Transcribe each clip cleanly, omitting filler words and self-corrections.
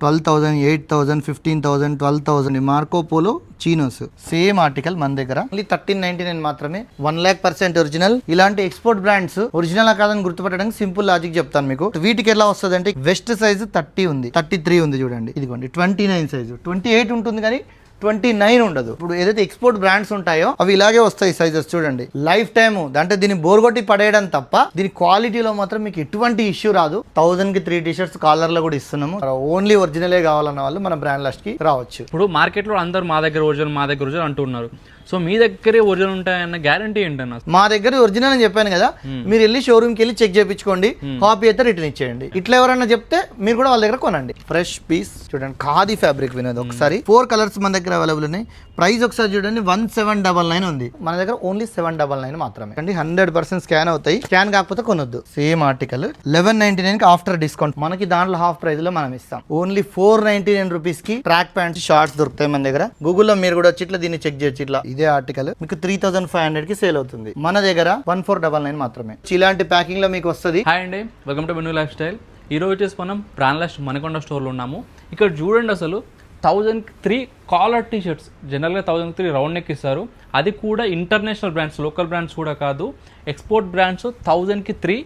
12,000, 8,000, 15,000, 12,000 Marco polo chinos same article మన దగ్గర only 1399 మాత్రమే. 1,00,000% ఒరిజినల్. ఇలాంటి ఎక్స్పోర్ట్ బ్రాండ్స్ ఒరిజినల్ కాదని గుర్తుపట్టడానికి సింపుల్ లాజిక్ చెప్తాను మీకు. వీటికి ఎలా వస్తుంది అంటే వెస్ట్ సైజ్ 30 ఉంది, 33 ఉంది చూడండి, ఇదిగోండి 29 సైజు, 28 ఉంటుంది కానీ 29 ఉండదు. ఇప్పుడు ఏదైతే ఎక్స్పోర్ట్ బ్రాండ్స్ ఉంటాయో అవి ఇలాగే వస్తాయి సైజెస్ చూడండి. లైఫ్ టైమ్ అంటే దీన్ని బోర్గొట్టి పడేయడం తప్ప దీని క్వాలిటీలో మాత్రం మీకు ఎటువంటి ఇష్యూ రాదు. 1000 కి 3 టీ-షర్ట్స్ కాలర్ లో కూడా ఇస్తున్నాము. ఓన్లీ ఒరిజినలే కావాలన్న వాళ్ళు మన బ్రాండ్ లాస్ట్ కి రావచ్చు. ఇప్పుడు మార్కెట్ లో అందరూ మా దగ్గర ఒరిజినల్ అంటున్నారు. సో మీ దగ్గరే ఒరిజినల్ ఉంటాయన్న గ్యారంటీ ఏంటన్నా? మా దగ్గర ఒరిజినల్ అని చెప్పాను కదా, మీరు వెళ్ళి షోరూమ్కి వెళ్ళి చెక్ చేయించుకోండి, కాపీ అయితే రిటర్న్ ఇచ్చేయండి. ఇట్లా ఎవరైనా చెప్తే మీరు కూడా వాళ్ళ దగ్గర కొనండి. ఫ్రెష్ పీస్ చూడండి, ఖాదీ ఫ్యాబ్రిక్ వినోద్. ఒకసారి 4 కలర్స్ మన దగ్గర అవైలబుల్ ఉన్నాయి. ప్రైస్ ఒకసారి చూడండి 1799 ఉంది. మన దగ్గర ఓన్లీ 799 మాత్రమే అండి. 100% స్కాన్ అవుతాయి. స్కాన్ కాకపోతే కొనొద్దు. సేమ్ ఆర్టికల్ 1199 కి ఆఫ్టర్ డిస్కౌంట్ మనకి దాంట్లో హాఫ్ ప్రైస్ లో మనం ఇస్తాం. ఓన్లీ 499 రూపీస్ కి ట్రాక్ ప్యాంట్స్, షార్ట్స్ దొరుకుతాయి మన దగ్గర. గూగుల్లో మీరు కూడా వచ్చి ఇట్లా దీన్ని చెక్ చేయొచ్చు. ఇట్లా ఇదే ఆర్టికల్ మీకు 3500 కి సేల్ అవుతుంది. మన దగ్గర 1499 మాత్రమే. ఇలాంటి ప్యాకింగ్ లో మీకు వస్తుంది. హాయ్ అండి, welcome to menu life style. ఈ రోజు వచ్చేసి మనం బ్రాండ్ లాస్ట్ మణికొండ స్టోర్లో ఉన్నాము. ఇక్కడ చూడండి, అసలు 1003 కాలర్ టీ షర్ట్స్, జనరల్గా 1003 రౌండ్ నెక్ ఇస్తారు. అది కూడా ఇంటర్నేషనల్ బ్రాండ్స్, లోకల్ బ్రాండ్స్ కూడా కాదు, ఎక్స్పోర్ట్ బ్రాండ్స్ 1003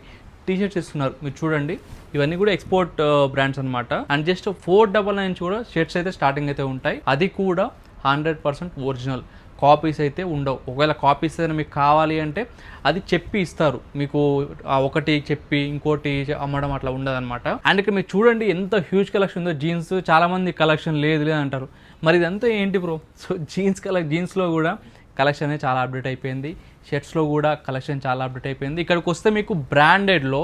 టీ షర్ట్స్ ఇస్తున్నారు. మీరు చూడండి, ఇవన్నీ కూడా ఎక్స్పోర్ట్ బ్రాండ్స్ అనమాట. అండ్ జస్ట్ 499 కూడా షర్ట్స్ అయితే స్టార్టింగ్ అయితే ఉంటాయి. అది కూడా 100% ఒరిజినల్. కాపీస్ అయితే ఉండవు. ఒకవేళ కాపీస్ ఏదైనా మీకు కావాలి అంటే అది చెప్పి ఇస్తారు మీకు. ఒకటి చెప్పి ఇంకోటి అమ్మడం అట్లా ఉండదు అనమాట. అండ్ ఇక్కడ మీరు చూడండి ఎంత హ్యూజ్ కలెక్షన్ ఉందో. జీన్స్ చాలా మంది కలెక్షన్ లేదు అంటారు, మరి ఇదంతా ఏంటి బ్రో? సో జీన్స్లో కూడా కలెక్షన్ అనేది చాలా అప్డేట్ అయిపోయింది. షర్ట్స్లో కూడా కలెక్షన్ చాలా అప్డేట్ అయిపోయింది. ఇక్కడికి వస్తే మీకు బ్రాండెడ్లో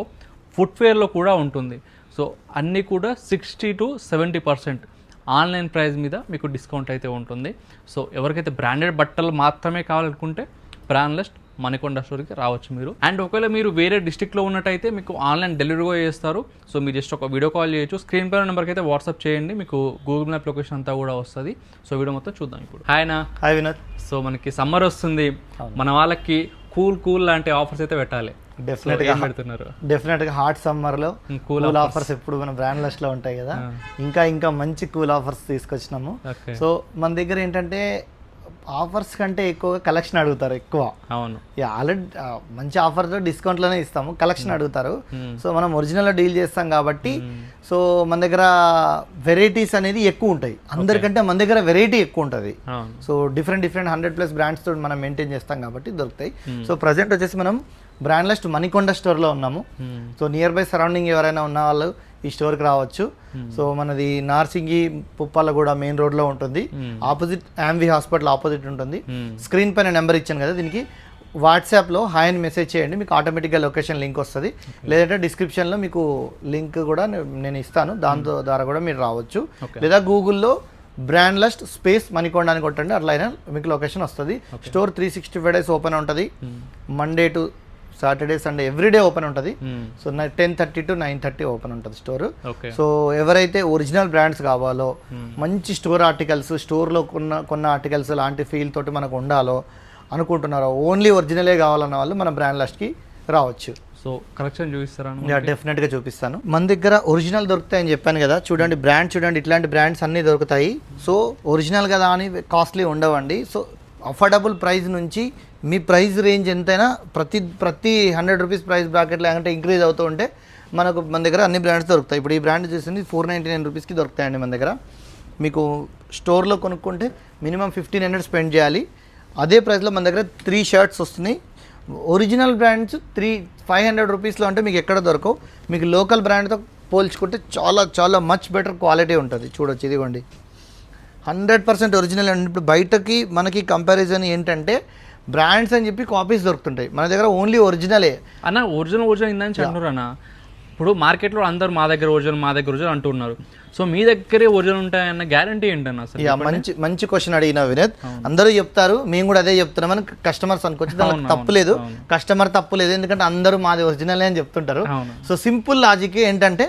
ఫుట్వేర్లో కూడా ఉంటుంది. సో అన్నీ కూడా 60 to 70% ఆన్లైన్ ప్రైస్ మీద మీకు డిస్కౌంట్ అయితే ఉంటుంది. సో ఎవరికైతే బ్రాండెడ్ బట్టలు మాత్రమే కావాలనుకుంటే బ్రాండ్ లిస్ట్ మణికొండ స్టోర్కి రావచ్చు మీరు. అండ్ ఒకవేళ మీరు వేరే డిస్ట్రిక్ట్లో ఉన్నట్టయితే మీకు ఆన్లైన్ డెలివరీ కూడా చేస్తారు. సో మీరు జస్ట్ ఒక వీడియో కాల్ చేయొచ్చు. స్క్రీన్ పైన నెంబర్కి అయితే వాట్సాప్ చేయండి, మీకు గూగుల్ మ్యాప్ లొకేషన్ అంతా కూడా వస్తుంది. సో వీడియో మొత్తం చూద్దాం ఇప్పుడు. హాయ్ వినోద్. సో మనకి సమ్మర్ వస్తుంది, మన వాళ్ళకి కూల్ లాంటి ఆఫర్స్ అయితే పెట్టాలి. డెఫినెట్ గా హాట్ సమ్మర్ లో కూల్ ఆఫర్స్ ఎప్పుడు మన బ్రాండ్ లిస్ట్ లో ఉంటాయి కదా. ఇంకా మంచి కూల్ ఆఫర్స్ తీసుకొచ్చినాము. సో మన దగ్గర ఏంటంటే ఆఫర్స్ కంటే ఎక్కువగా కలెక్షన్ అడుగుతారు ఎక్కువ. అవును, ఆల్రెడీ మంచి ఆఫర్స్ డిస్కౌంట్ లోనే ఇస్తాము, కలెక్షన్ అడుగుతారు. సో మనం ఒరిజినల్ లో డీల్ చేస్తాం కాబట్టి సో మన దగ్గర వెరైటీస్ అనేది ఎక్కువ ఉంటాయి. అందరికంటే మన దగ్గర వెరైటీ ఎక్కువ ఉంటుంది. సో డిఫరెంట్ 100+ బ్రాండ్స్ తో మనం మెయింటైన్ చేస్తాం కాబట్టి దొరుకుతాయి. సో ప్రజెంట్ వచ్చేసి మనం బ్రాండ్ లిస్ట్ మణికొండ స్టోర్లో ఉన్నాము. సో నియర్ బై సరౌండింగ్ ఎవరైనా ఉన్న వాళ్ళు ఈ స్టోర్కి రావచ్చు. సో మనది నార్సింగి పుప్పాలగూడ మెయిన్ రోడ్లో ఉంటుంది. ఆపోజిట్ యాంవి హాస్పిటల్ ఆపోజిట్ ఉంటుంది. స్క్రీన్ పైన నెంబర్ ఇచ్చాను కదా, దీనికి వాట్సాప్లో హాయ్ అని మెసేజ్ చేయండి, మీకు ఆటోమేటిక్గా లొకేషన్ లింక్ వస్తుంది. లేదంటే డిస్క్రిప్షన్లో మీకు లింక్ కూడా నేను ఇస్తాను, దాంతో ద్వారా కూడా మీరు రావచ్చు. లేదా గూగుల్లో బ్రాండ్ లిస్ట్ స్పేస్ మణికొండ అని కొట్టండి, అట్లా అయినా మీకు లొకేషన్ వస్తుంది. స్టోర్ 365 days ఓపెన్ ఉంటుంది. Monday to Saturday, Sunday everyday open ఉంటుంది. సో 10:30 to 9:30 ఓపెన్ ఉంటుంది స్టోర్. సో ఎవరైతే ఒరిజినల్ బ్రాండ్స్ కావాలో, మంచి స్టోర్ ఆర్టికల్స్, స్టోర్లో కొన్న ఆర్టికల్స్ లాంటి ఫీల్ తోటి మనకు ఉండాలో అనుకుంటున్నారో, ఓన్లీ ఒరిజినలే కావాలన్న వాళ్ళు మన బ్రాండ్ లిస్ట్కి రావచ్చు. సో కలెక్షన్ చూపిస్తారా? డెఫినెట్గా చూపిస్తాను. మన దగ్గర ఒరిజినల్ దొరుకుతాయని చెప్పాను కదా, చూడండి బ్రాండ్ చూడండి, ఇట్లాంటి బ్రాండ్స్ అన్నీ దొరుకుతాయి. సో ఒరిజినల్ కదా అని కాస్ట్లీ ఉండవండి. సో అఫోర్డబుల్ ప్రైస్ నుంచి మీ ప్రైస్ రేంజ్ ఎంతైనా ప్రతి 100 రూపీస్ ప్రైస్ బ్రాకెట్లో అంటే ఇంక్రీజ్ అవుతూ ఉంటే మన దగ్గర అన్ని బ్రాండ్స్ దొరుకుతాయి. ఇప్పుడు ఈ బ్రాండ్ చూసింది 499 రూపీస్కి దొరుకుతాయండి మన దగ్గర. మీకు స్టోర్లో కొనుక్కుంటే మినిమం 1500 స్పెండ్ చేయాలి. అదే ప్రైస్లో మన దగ్గర 3 షర్ట్స్ వస్తున్నాయి. ఒరిజినల్ బ్రాండ్స్ 500 రూపీస్లో అంటే మీకు ఎక్కడ దొరకవు. మీకు లోకల్ బ్రాండ్తో పోల్చుకుంటే చాలా మచ్ బెటర్ క్వాలిటీ ఉంటుంది. చూడొచ్చు, ఇదిగోండి 100% ఒరిజినల్ అండి. ఇప్పుడు బయటకి మనకి కంపారిజన్ ఏంటంటే బ్రాండ్స్ అని చెప్పి కాపీస్ దొరుకుతుంటాయి, మన దగ్గర ఓన్లీ ఒరిజినలే అన్న. ఒరిజినల్ ఇందని అంటున్నారు అన్న. ఇప్పుడు మార్కెట్లో అందరూ మా దగ్గర ఒరిజినల్ అంటున్నారు. సో మీ దగ్గరే ఒరిజినల్ ఉంటాయన్న గ్యారంటీ ఏంటన్న? అసలు మంచి క్వశ్చన్ అడిగిన వినోద్. అందరూ చెప్తారు, మేము కూడా అదే చెప్తున్నామని కస్టమర్స్ అనుకోవచ్చు. దానికి తప్పులేదు, కస్టమర్ తప్పులేదు, ఎందుకంటే అందరూ మాది ఒరిజినల్ అని చెప్తుంటారు. సో సింపుల్ లాజిక్ ఏంటంటే,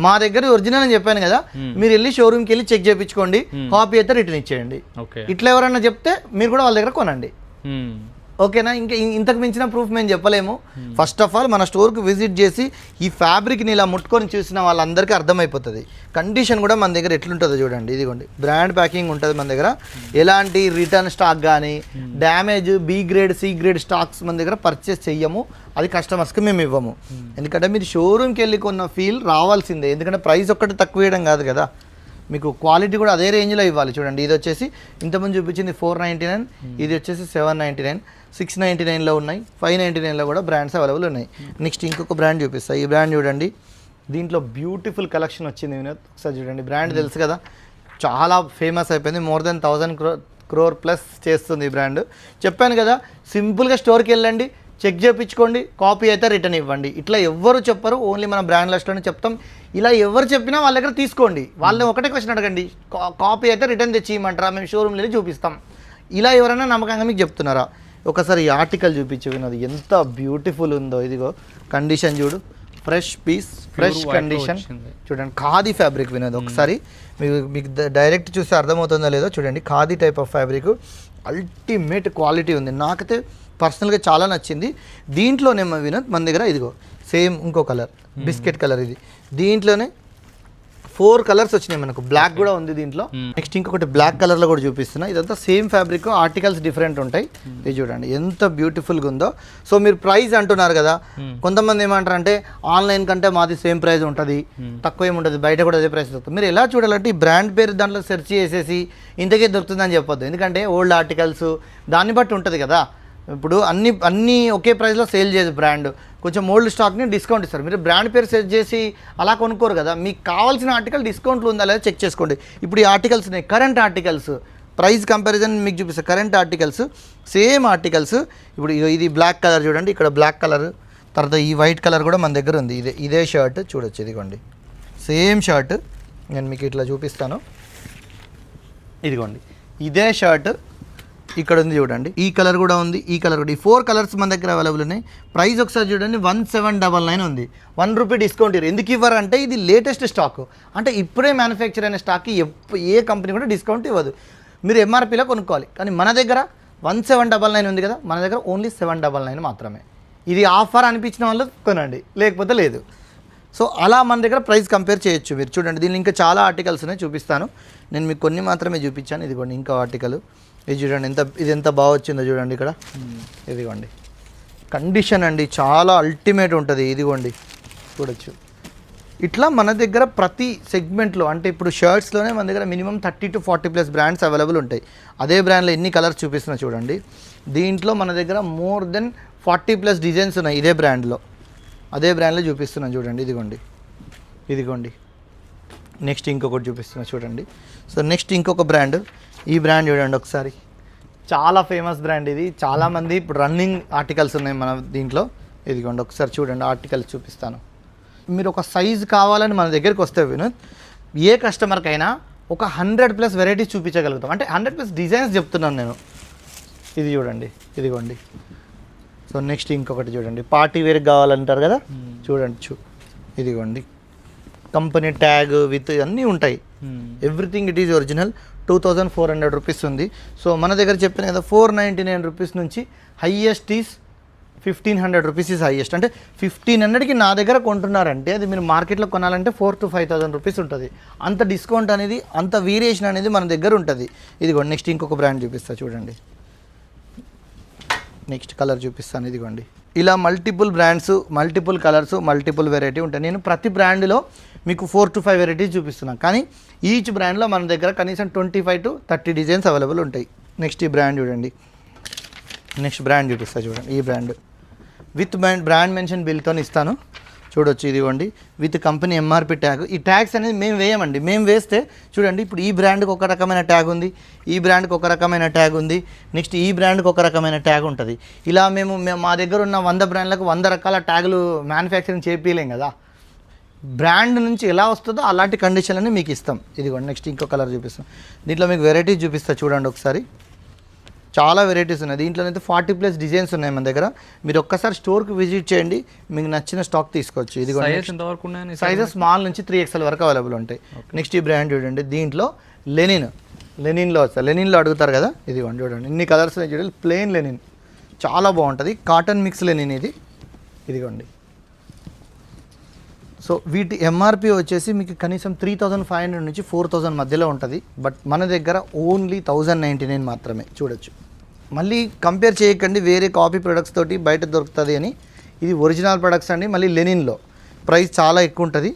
మా దగ్గర ఒరిజినల్ అని చెప్పాను కదా, మీరు వెళ్ళి షోరూమ్కి వెళ్ళి చెక్ చేయించుకోండి, కాపీ అయితే రిటర్న్ ఇచ్చేయండి. ఇట్లా ఎవరైనా చెప్తే మీరు కూడా వాళ్ళ దగ్గర కొనండి. ఓకేనా, ఇంకా ఇంతకు మించిన ప్రూఫ్ మేము చెప్పలేము. ఫస్ట్ ఆఫ్ ఆల్ మన స్టోర్కి విజిట్ చేసి ఈ ఫ్యాబ్రిక్ని ఇలా ముట్టుకొని చూసిన వాళ్ళందరికీ అర్థమైపోతుంది. కండిషన్ కూడా మన దగ్గర ఎట్లుంటుందో చూడండి. ఇదిగోండి బ్రాండ్ ప్యాకింగ్ ఉంటుంది మన దగ్గర. ఎలాంటి రిటర్న్ స్టాక్ కానీ damage B grade C grade stocks మన దగ్గర పర్చేస్ చెయ్యము. అది కస్టమర్స్కి మేము ఇవ్వము. ఎందుకంటే మీరు షోరూమ్కి వెళ్ళి కొన్న ఫీల్ రావాల్సిందే. ఎందుకంటే ప్రైస్ ఒక్కటి తక్కువ వేయడం కాదు కదా, మీకు క్వాలిటీ కూడా అదే రేంజ్లో ఇవ్వాలి. చూడండి ఇది వచ్చేసి ఇంతకుముందు చూపించింది 499, ఇది వచ్చేసి 799, 699లో ఉన్నాయి, 599లో కూడా బ్రాండ్స్ అవైలబుల్ ఉన్నాయి. నెక్స్ట్ ఇంకొక బ్రాండ్ చూపిస్తాను. ఈ బ్రాండ్ చూడండి, దీంట్లో బ్యూటిఫుల్ కలెక్షన్ వచ్చింది వినోద్. ఒకసారి చూడండి, బ్రాండ్ తెలుసు కదా, చాలా ఫేమస్ అయిపోయింది. మోర్ దెన్ 1000 crore ప్లస్ చేస్తుంది ఈ బ్రాండ్. చెప్పాను కదా, సింపుల్గా స్టోర్కి వెళ్ళండి, చెక్ చేయించుకోండి, కాపీ అయితే రిటర్న్ ఇవ్వండి. ఇట్లా ఎవ్వరు చెప్పరు, ఓన్లీ మన బ్రాండ్ లిస్ట్లోనే చెప్తాం. ఇలా ఎవరు చెప్పినా వాళ్ళ దగ్గర తీసుకోండి. వాళ్ళని ఒకటే క్వశ్చన్ అడగండి, కాపీ అయితే రిటర్న్ తెచ్చి ఇవ్వమంటారా, మేము షోరూమ్లో చూపిస్తాం. ఇలా ఎవరైనా నమ్మకంగా మీకు చెప్తున్నారా? ఒకసారి ఈ ఆర్టికల్ చూపించు వినోద్, ఎంత బ్యూటిఫుల్ ఉందో. ఇదిగో కండిషన్ చూడు, ఫ్రెష్ పీస్, ఫ్రెష్ కండిషన్ చూడండి. ఖాదీ ఫ్యాబ్రిక్ వినోద్, ఒకసారి మీకు డైరెక్ట్ చూస్తే అర్థమవుతుందో లేదో చూడండి. Khadi type of fabric, ultimate quality ఉంది. నాకైతే పర్సనల్గా చాలా నచ్చింది. దీంట్లోనేమో వినోద్ మన దగ్గర ఇదిగో సేమ్ ఇంకో కలర్, బిస్కెట్ కలర్. ఇది దీంట్లోనే 4 కలర్స్ వచ్చినాయి మనకు. బ్లాక్ కూడా ఉంది దీంట్లో. నెక్స్ట్ ఇంకొకటి బ్లాక్ కలర్లో కూడా చూపిస్తున్నా. ఇదంతా సేమ్ ఫ్యాబ్రిక్, ఆర్టికల్స్ డిఫరెంట్ ఉంటాయి. ఇది చూడండి ఎంత బ్యూటిఫుల్గా ఉందో. సో మీరు ప్రైస్ అంటున్నారు కదా, కొంతమంది ఏమంటారు అంటే ఆన్లైన్ కంటే మాది సేమ్ ప్రైస్ ఉంటుంది, తక్కువ ఏముంటుంది, బయట కూడా అదే ప్రైస్ దొరుకుతుంది. మీరు ఎలా చూడాలంటే ఈ బ్రాండ్ పేరు దాంట్లో సెర్చ్ చేసేసి ఇంతకే దొరుకుతుందని చెప్పొద్దు. ఎందుకంటే ఓల్డ్ ఆర్టికల్స్ దాన్ని బట్టి ఉంటుంది కదా. ఇప్పుడు అన్ని ఒకే ప్రైస్లో సేల్ చేయదు బ్రాండ్, కొంచెం ఓల్డ్ స్టాక్ని డిస్కౌంట్ ఇస్తారు. మీరు బ్రాండ్ పేరు సెర్చ్ చేసి అలా కొనుక్కోరు కదా. మీకు కావాల్సిన ఆర్టికల్ డిస్కౌంట్లో ఉందా లేదా చెక్ చేసుకోండి. ఇప్పుడు ఈ ఆర్టికల్స్ ఉన్నాయి, కరెంట్ ఆర్టికల్స్, ప్రైస్ కంపారిజన్ మీకు చూపిస్తారు. Current articles, same articles. ఇప్పుడు ఇది బ్లాక్ కలర్ చూడండి, ఇక్కడ బ్లాక్ కలర్, తర్వాత ఈ వైట్ కలర్ కూడా మన దగ్గర ఉంది. ఇదే షర్ట్ చూడొచ్చు, ఇదిగోండి సేమ్ షర్ట్. నేను మీకు ఇట్లా చూపిస్తాను, ఇదిగోండి ఇదే షర్ట్ ఇక్కడ ఉంది చూడండి. ఈ కలర్ కూడా ఉంది, ఈ కలర్ కూడా, ఈ 4 కలర్స్ మన దగ్గర అవైలబుల్ ఉన్నాయి. ప్రైస్ ఒకసారి చూడండి 1799 ఉంది. 1 రూపీ డిస్కౌంట్ ఇవ్వరు. ఎందుకు ఇవ్వరు అంటే ఇది లేటెస్ట్ స్టాక్, అంటే ఇప్పుడే మ్యానుఫ్యాక్చర్ అయిన స్టాక్కి ఏ కంపెనీ కూడా డిస్కౌంట్ ఇవ్వదు. మీరు ఎంఆర్పీలో కొనుక్కోవాలి. కానీ మన దగ్గర 1799 ఉంది కదా, మన దగ్గర ఓన్లీ 799 మాత్రమే. ఇది ఆఫర్ అనిపించిన వాళ్ళు కొనండి, లేకపోతే లేదు. సో అలా మన దగ్గర ప్రైస్ కంపేర్ చేయొచ్చు. మీరు చూడండి, దీనిలో ఇంకా చాలా ఆర్టికల్స్ ఉన్నాయి, చూపిస్తాను. నేను మీకు కొన్ని మాత్రమే చూపించాను. ఇదిగోండి ఇంకా ఆర్టికల్, ఇది చూడండి ఇది ఎంత బాగా వచ్చిందో చూడండి. ఇక్కడ ఇదిగోండి కండిషన్ అండి, చాలా అల్టిమేట్ ఉంటుంది. ఇదిగోండి చూడొచ్చు. ఇట్లా మన దగ్గర ప్రతి సెగ్మెంట్లో, అంటే ఇప్పుడు షర్ట్స్లోనే మన దగ్గర మినిమం 30 to 40+ బ్రాండ్స్ అవైలబుల్ ఉంటాయి. అదే బ్రాండ్లో ఎన్ని కలర్స్ చూపిస్తున్నా చూడండి. దీంట్లో మన దగ్గర మోర్ దెన్ 40+ డిజైన్స్ ఉన్నాయి. ఇదే బ్రాండ్లో, అదే బ్రాండ్లో చూపిస్తున్నాను చూడండి. ఇదిగోండి నెక్స్ట్ ఇంకొకటి చూపిస్తున్నా చూడండి. సో నెక్స్ట్ ఇంకొక బ్రాండ్, ఈ బ్రాండ్ చూడండి ఒకసారి, చాలా ఫేమస్ బ్రాండ్ ఇది. చాలామంది ఇప్పుడు రన్నింగ్ ఆర్టికల్స్ ఉన్నాయి మన దీంట్లో. ఇదిగోండి ఒకసారి చూడండి, ఆర్టికల్స్ చూపిస్తాను. మీరు ఒక సైజు కావాలని మన దగ్గరికి వస్తే వినోద్, ఏ కస్టమర్కైనా ఒక 100+ వెరైటీస్ చూపించగలుగుతాం. అంటే 100+ డిజైన్స్ చెప్తున్నాను నేను. ఇది చూడండి, ఇదిగోండి. సో నెక్స్ట్ ఇంకొకటి చూడండి, పార్టీ వేర్కి కావాలంటారు కదా, చూడండి ఇదిగోండి కంపెనీ ట్యాగ్ విత్ అన్నీ ఉంటాయి. Everything it is original. 2400 rupees ఉంది. సో మన దగ్గర చెప్పాను కదా 499 రూపీస్ నుంచి highest is 1500 rupees is highest. అంటే 1500కి నా దగ్గర కొంటున్నారంటే అది మీరు మార్కెట్లో కొనాలంటే 4,000 to 5,000 రూపీస్ ఉంటుంది. అంత డిస్కౌంట్ అనేది, అంత వేరియేషన్ అనేది మన దగ్గర ఉంటుంది. ఇదిగోండి నెక్స్ట్ ఇంకొక బ్రాండ్ చూపిస్తా చూడండి. నెక్స్ట్ కలర్ చూపిస్తాను. ఇదిగోండి ఇలా multiple brands, multiple colours, multiple variety ఉంటాయి. నేను ప్రతి బ్రాండ్లో మీకు 4 to 5 వెరైటీస్ చూపిస్తున్నాను. కానీ ఈచ్ బ్రాండ్లో మన దగ్గర కనీసం 25 to 30 డిజైన్స్ అవైలబుల్ ఉంటాయి. నెక్స్ట్ ఈ బ్రాండ్ చూడండి, నెక్స్ట్ బ్రాండ్ చూపిస్తా చూడండి. ఈ బ్రాండ్ విత్ బ్రాండ్ మెన్షన్ బిల్తో ఇస్తాను చూడొచ్చు. ఇదిగోండి విత్ కంపెనీ ఎంఆర్పి ట్యాగ్. ఈ ట్యాగ్స్ అనేది మేము వేయమండి. మేము వేస్తే చూడండి, ఇప్పుడు ఈ బ్రాండ్కి ఒక రకమైన ట్యాగ్ ఉంది, ఈ బ్రాండ్కి ఒక రకమైన ట్యాగ్ ఉంది, నెక్స్ట్ ఈ బ్రాండ్కి ఒక రకమైన ట్యాగ్ ఉంటుంది. ఇలా మేము మా దగ్గర ఉన్న 100 బ్రాండ్లకు 100 రకాల ట్యాగులు మ్యానుఫ్యాక్చరింగ్ చేపియలేం కదా. బ్రాండ్ నుంచి ఎలా వస్తుందో అలాంటి కండిషన్లని మీకు ఇస్తాం. ఇదిగోండి నెక్స్ట్ ఇంకో కలర్ చూపిస్తాం. దీంట్లో మీకు వెరైటీస్ చూపిస్తా చూడండి ఒకసారి. చాలా వెరైటీస్ ఉన్నాయి. దీంట్లోనైతే 40+ డిజైన్స్ ఉన్నాయి మన దగ్గర. మీరు ఒక్కసారి స్టోర్కి విజిట్ చేయండి, మీకు నచ్చిన స్టాక్ తీసుకోవచ్చు. ఇదిగోండి సైజెస్ స్మాల్ నుంచి 3XL వరకు అవైలబుల్ ఉంటాయి. నెక్స్ట్ ఈ బ్రాండ్ చూడండి, దీంట్లో లెనిన్లో వస్తాయి. లెనిన్లో అడుగుతారు కదా, ఇదిగోండి చూడండి ఇన్ని కలర్స్ ఉన్నాయి చూడండి. ప్లెయిన్ లెనిన్ చాలా బాగుంటుంది. కాటన్ మిక్స్ లెనిన్ ఇది, ఇదిగోండి. సో వీటి ఎంఆర్పి వచ్చేసి మీకు కనీసం 3500 నుంచి 4000 మధ్యలో ఉంటుంది. బట్ మన దగ్గర ఓన్లీ 1099 మాత్రమే. చూడొచ్చు. మళ్ళీ కంపేర్ చేయకండి వేరే కాపీ ప్రొడక్ట్స్ తోటి బయట దొరుకుతుంది అని. ఇది ఒరిజినల్ ప్రొడక్ట్స్ అండి. మళ్ళీ లెనిన్లో ప్రైస్ చాలా ఎక్కువ ఉంటుంది,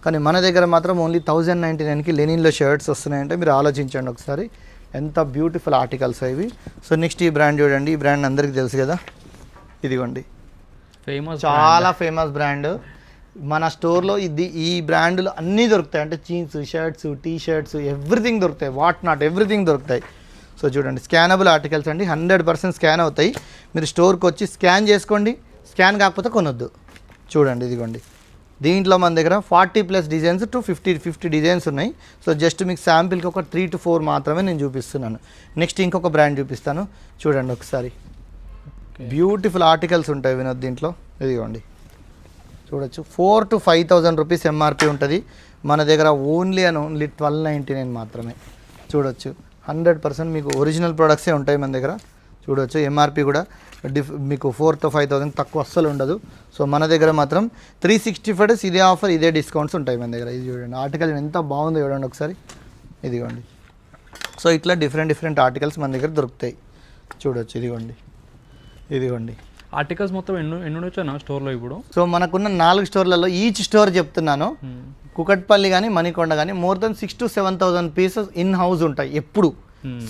కానీ మన దగ్గర మాత్రం ఓన్లీ 1099కి లెనిన్లో షర్ట్స్ వస్తున్నాయంటే మీరు ఆలోచించండి ఒకసారి, ఎంత బ్యూటిఫుల్ ఆర్టికల్స్ ఇవి. సో నెక్స్ట్ ఈ బ్రాండ్ చూడండి. ఈ బ్రాండ్ అందరికీ తెలుసు కదా, ఇదిగోండి. ఫేమస్, చాలా ఫేమస్ బ్రాండ్. మన స్టోర్లో ఈ బ్రాండ్లు అన్నీ దొరుకుతాయి. అంటే jeans, shirts, T shirts, everything దొరుకుతాయి. వాట్ నాట్ ఎవ్రీథింగ్ దొరుకుతాయి. సో చూడండి, స్కానబుల్ ఆర్టికల్స్ అండి. 100% స్కాన్ అవుతాయి. మీరు స్టోర్కి వచ్చి స్కాన్ చేసుకోండి, స్కాన్ కాకపోతే కొనొద్దు. చూడండి, ఇదిగోండి. దీంట్లో మన దగ్గర 40+ డిజైన్స్ టు 50 డిజైన్స్ ఉన్నాయి. సో జస్ట్ మీకు శాంపిల్కి ఒక 3 to 4 మాత్రమే నేను చూపిస్తున్నాను. నెక్స్ట్ ఇంకొక బ్రాండ్ చూపిస్తాను, చూడండి ఒకసారి. బ్యూటిఫుల్ ఆర్టికల్స్ ఉంటాయి వినోద్ దీంట్లో. ఇదిగోండి, చూడొచ్చు. 4,000 to 5,000 రూపీస్ ఎంఆర్పి ఉంటుంది. మన దగ్గర ఓన్లీ 1299 మాత్రమే. చూడొచ్చు, 100% మీకు ఒరిజినల్ ప్రొడక్ట్సే ఉంటాయి మన దగ్గర. చూడవచ్చు, ఎంఆర్పి కూడా మీకు 4,000 to 5,000 తక్కువ అస్సలు ఉండదు. సో మన దగ్గర మాత్రం 365 డేస్ ఇదే ఆఫర్, ఇదే డిస్కౌంట్స్ ఉంటాయి మన దగ్గర. ఇది చూడండి, ఆర్టికల్ ఎంత బాగుందో చూడండి ఒకసారి. ఇదిగోండి. సో ఇట్లా డిఫరెంట్ ఆర్టికల్స్ మన దగ్గర దొరుకుతాయి. చూడొచ్చు, ఇదిగోండి. ఆర్టికల్స్ మొత్తం ఎన్ని వచ్చాను స్టోర్లో ఇప్పుడు? సో మనకున్న 4 స్టోర్లలో ఈచ్ స్టోర్ చెప్తున్నాను. కుకట్పల్లి కానీ మణికొండ కానీ more than 6,000 to 7,000 pieces in house ఉంటాయి. ఎప్పుడు